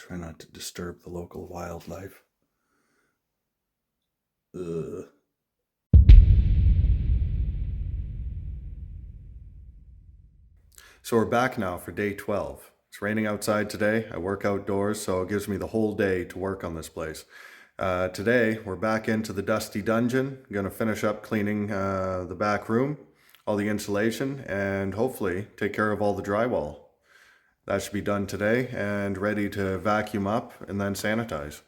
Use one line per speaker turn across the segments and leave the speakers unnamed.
Try not to disturb the local wildlife. Ugh. So we're back now for day 12. It's raining outside today. I work outdoors, so it gives me the whole day to work on this place. Today, we're back into the dusty dungeon. I'm going to finish up cleaning the back room, all the insulation, and hopefully take care of all the drywall. That should be done today and ready to vacuum up and then sanitize.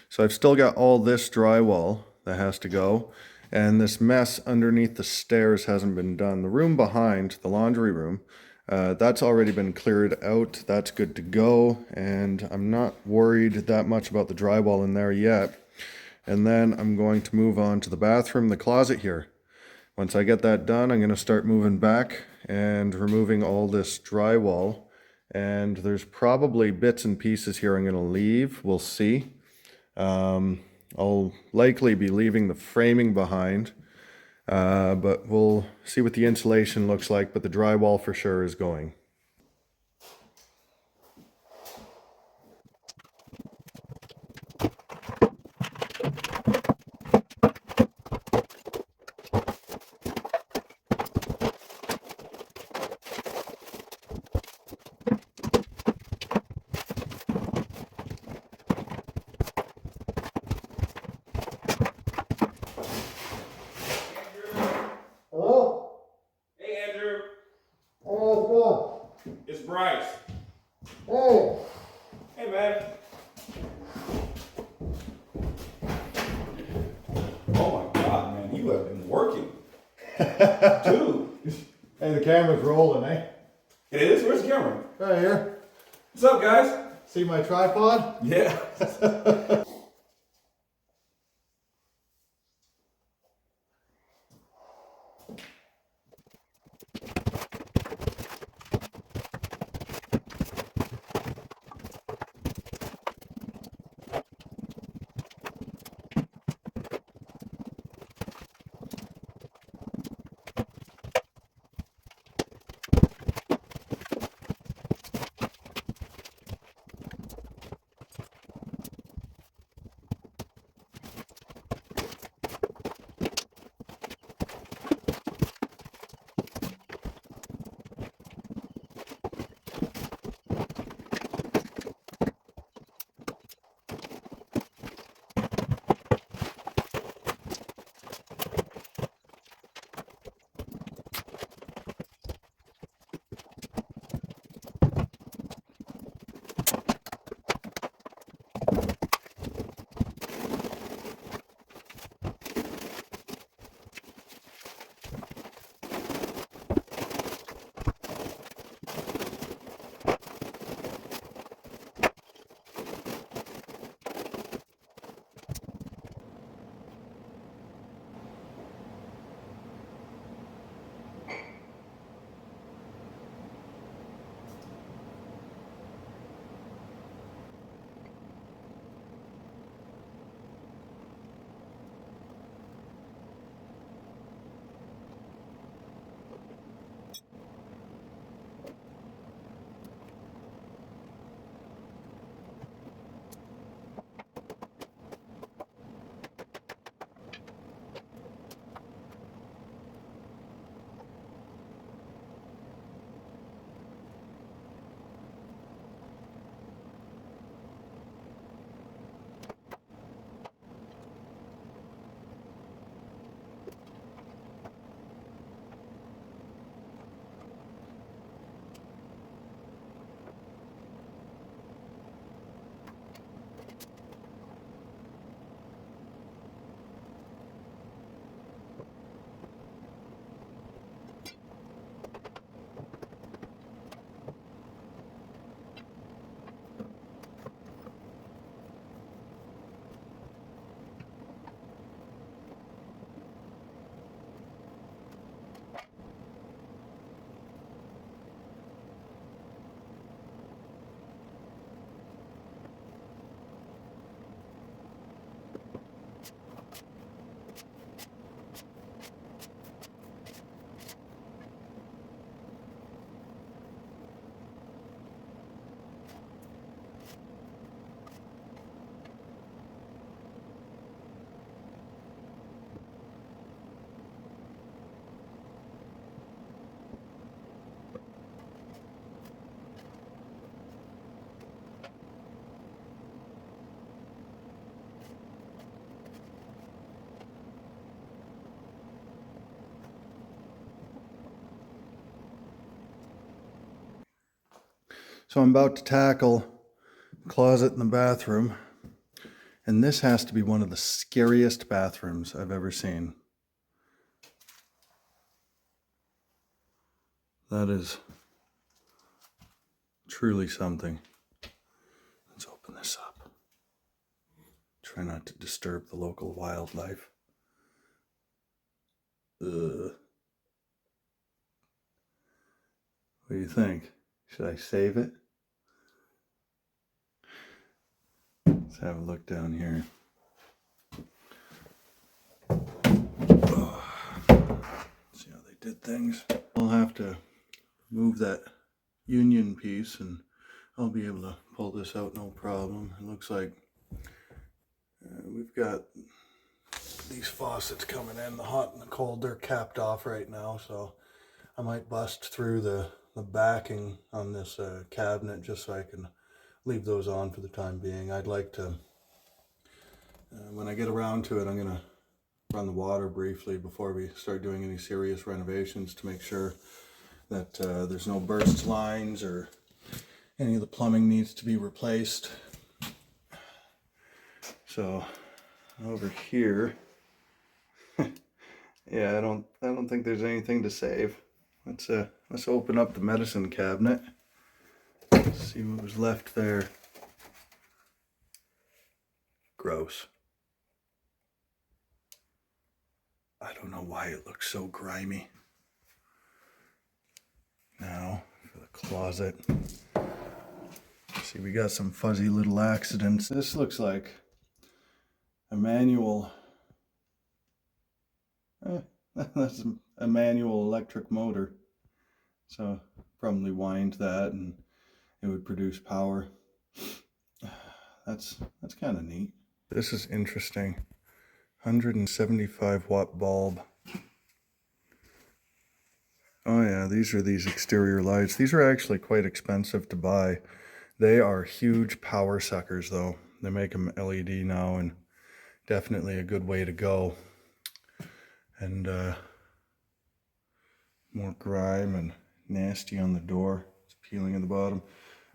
So I've still got all this drywall that has to go, and this mess underneath the stairs hasn't been done. The room behind, the laundry room, that's already been cleared out. That's good to go, and I'm not worried that much about the drywall in there yet. And then I'm going to move on to the bathroom, the closet here. Once I get that done, I'm going to start moving back and removing all this drywall. And there's probably bits and pieces here I'm going to leave. We'll see. I'll likely be leaving the framing behind, but we'll see what the insulation looks like, but the drywall for sure is going. Hello?
Hey, Andrew.
Hey, how's it going?
It's Bryce.
Hey!
Hey, man. Oh my God, man, you have been working. Dude.
Hey, the camera's rolling, eh?
It is? Where's the camera?
Right here.
What's up, guys?
See my tripod?
Yeah.
So I'm about to tackle the closet in the bathroom. And this has to be one of the scariest bathrooms I've ever seen. That is truly something. Let's open this up. Try not to disturb the local wildlife. Ugh. What do you think? Should I save it? Let's have a look down here. See how they did things. I'll have to move that union piece and I'll be able to pull this out no problem. It looks like we've got these faucets coming in, the hot and the cold. They're capped off right now, so I might bust through the backing on this cabinet just so I can leave those on for the time being. I'd like to, when I get around to it, I'm going to run the water briefly before we start doing any serious renovations to make sure that there's no burst lines or any of the plumbing needs to be replaced. So over here, yeah, I don't think there's anything to save. Let's open up the medicine cabinet. See what was left there. Gross. I don't know why it looks so grimy. Now for the closet. See, we got some fuzzy little accidents. This looks like a manual. That's a manual electric motor. So probably wind that and it would produce power. That's kind of neat. This is interesting. 175 watt bulb. Oh yeah, these are these exterior lights. These are actually quite expensive to buy. They are huge power suckers though. They make them LED now and definitely a good way to go. And more grime and nasty on the door. It's peeling at the bottom.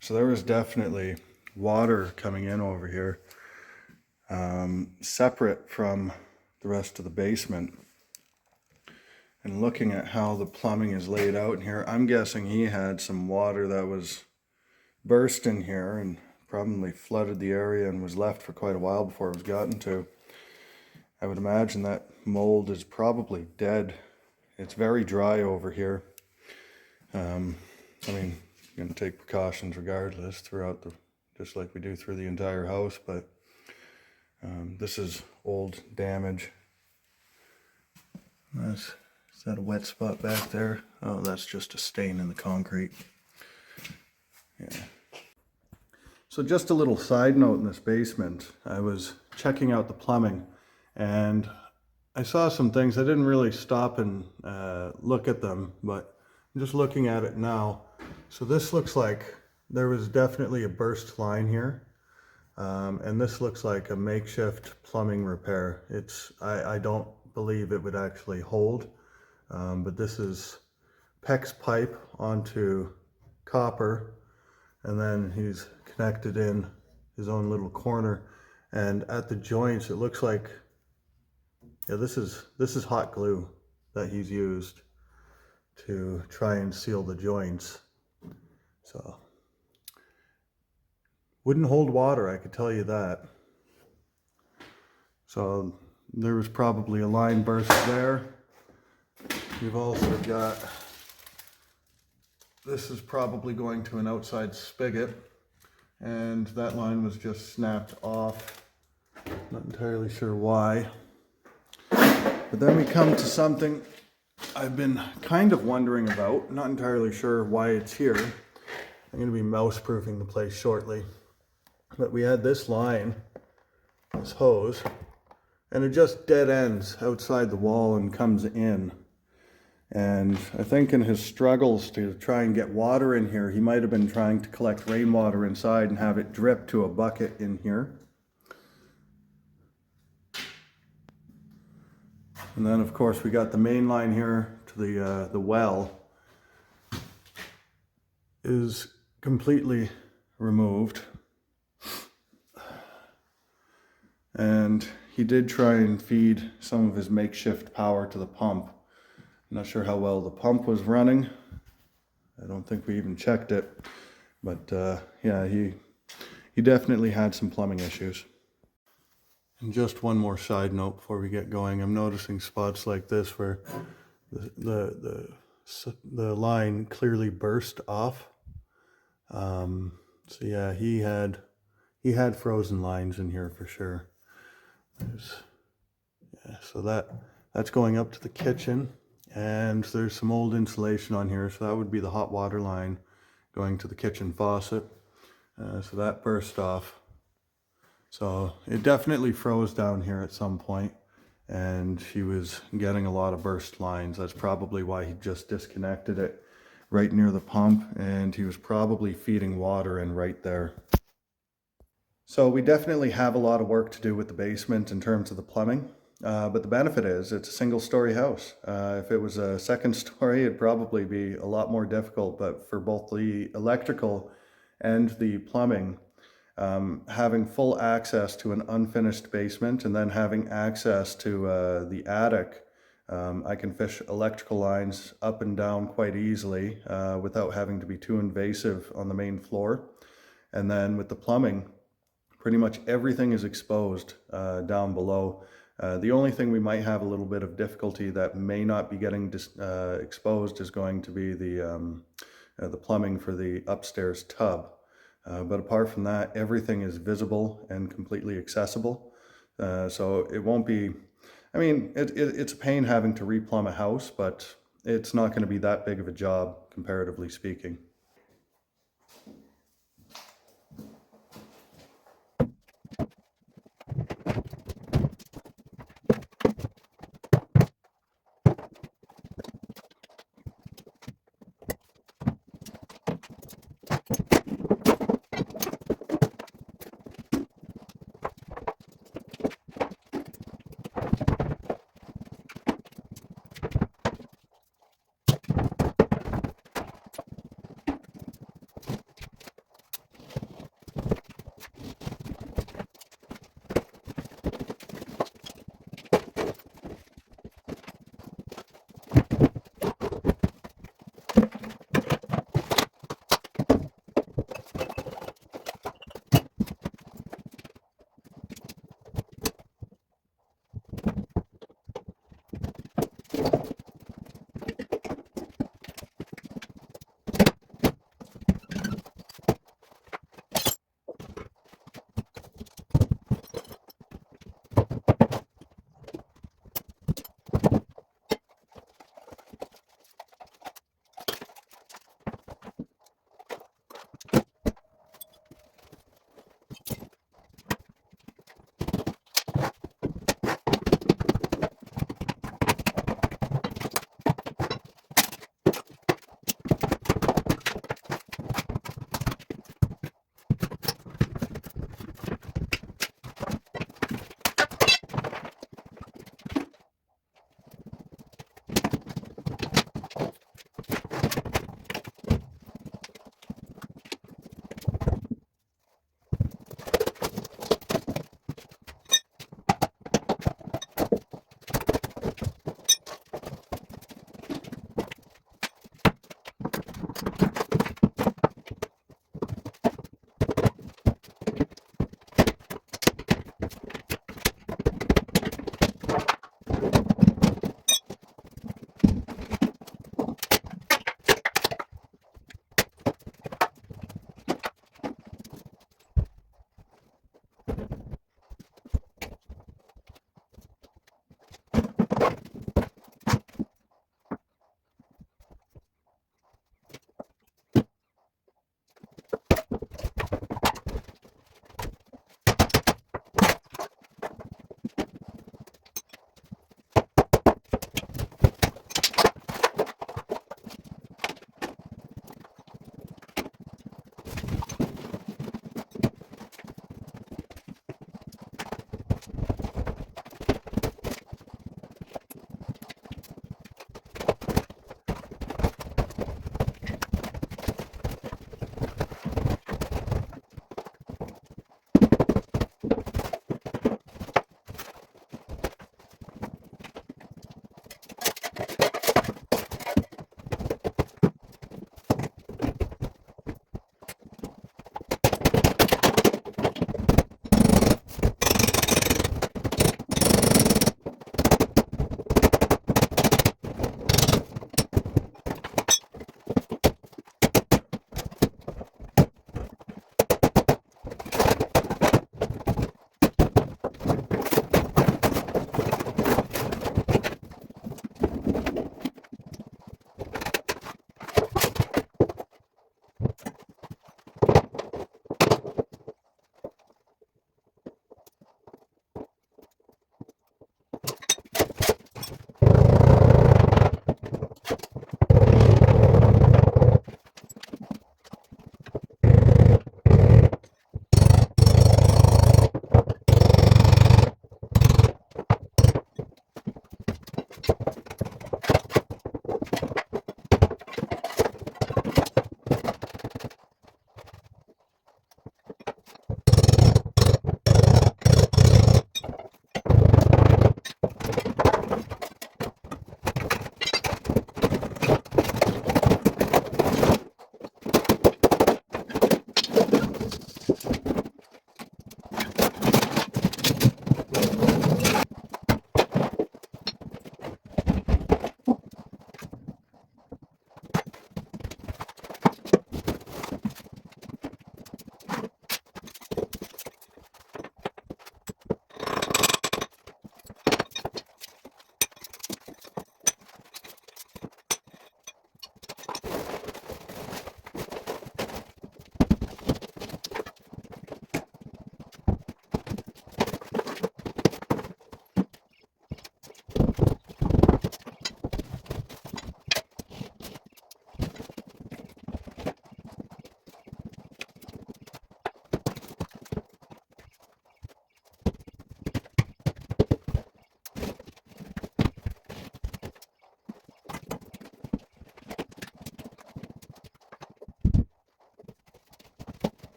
So there was definitely water coming in over here, separate from the rest of the basement. And looking at how the plumbing is laid out in here, I'm guessing he had some water that was burst in here and probably flooded the area and was left for quite a while before it was gotten to. I would imagine that mold is probably dead. It's very dry over here. I mean, you're going to take precautions regardless throughout just like we do through the entire house, but this is old damage. Is that a wet spot back there? Oh, that's just a stain in the concrete. Yeah. So just a little side note in this basement, I was checking out the plumbing and I saw some things. I didn't really stop and look at them, but I'm just looking at it now. So this looks like there was definitely a burst line here. And this looks like a makeshift plumbing repair. I don't believe it would actually hold, but this is PEX pipe onto copper, and then he's connected in his own little corner. And at the joints, it looks like, yeah, this is hot glue that he's used to try and seal the joints. So wouldn't hold water, I could tell you that. So there was probably a line burst there. You've also got, this is probably going to an outside spigot, and that line was just snapped off. Not entirely sure why. But then we come to something I've been kind of wondering about, not entirely sure why it's here. I'm going to be mouse-proofing the place shortly. But we had this line, this hose, and it just dead ends outside the wall and comes in. And I think in his struggles to try and get water in here, he might have been trying to collect rainwater inside and have it drip to a bucket in here. And then of course we got the main line here to the well is completely removed. And he did try and feed some of his makeshift power to the pump. I'm not sure how well the pump was running. I don't think we even checked it. But yeah, he definitely had some plumbing issues. And just one more side note before we get going. I'm noticing spots like this where the line clearly burst off. So yeah, he had frozen lines in here for sure. Yeah, so that's going up to the kitchen, and there's some old insulation on here, so that would be the hot water line going to the kitchen faucet. So that burst off. So it definitely froze down here at some point, and he was getting a lot of burst lines. That's probably why he just disconnected it right near the pump, and he was probably feeding water in right there. So we definitely have a lot of work to do with the basement in terms of the plumbing, but the benefit is it's a single-story house. If it was a second story, it'd probably be a lot more difficult, but for both the electrical and the plumbing, having full access to an unfinished basement and then having access to the attic, I can fish electrical lines up and down quite easily without having to be too invasive on the main floor. And then with the plumbing, pretty much everything is exposed down below. The only thing we might have a little bit of difficulty that may not be getting exposed is going to be the plumbing for the upstairs tub. But apart from that, everything is visible and completely accessible. So it won't be, I mean, it's a pain having to replumb a house, but it's not going to be that big of a job, comparatively speaking.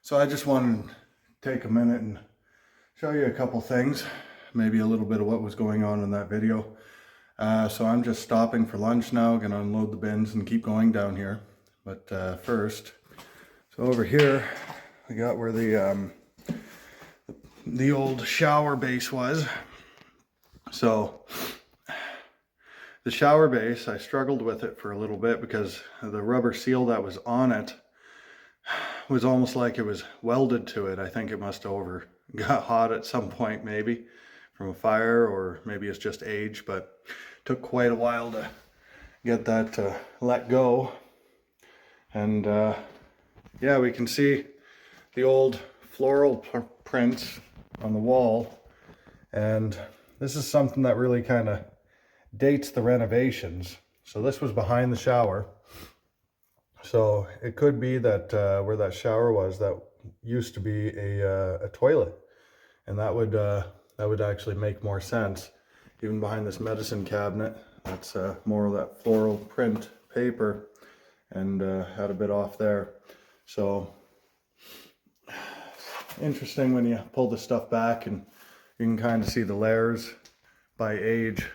So I just wanted to take a minute and show you a couple things, maybe a little bit of what was going on in that video. So I'm just stopping for lunch now, gonna unload the bins and keep going down here. But first, so over here, we got where the old shower base was. So the shower base, I struggled with it for a little bit because the rubber seal that was on it was almost like it was welded to it. I think it must have got hot at some point, maybe from a fire, or maybe it's just age, but it took quite a while to get that to let go. And yeah, we can see the old floral prints on the wall, and this is something that really kind of dates the renovations. So this was behind the shower, so it could be that where that shower was, that used to be a toilet, and that would actually make more sense. Even behind this medicine cabinet, that's more of that floral print paper, and had a bit off there. So interesting when you pull the stuff back and you can kind of see the layers by age.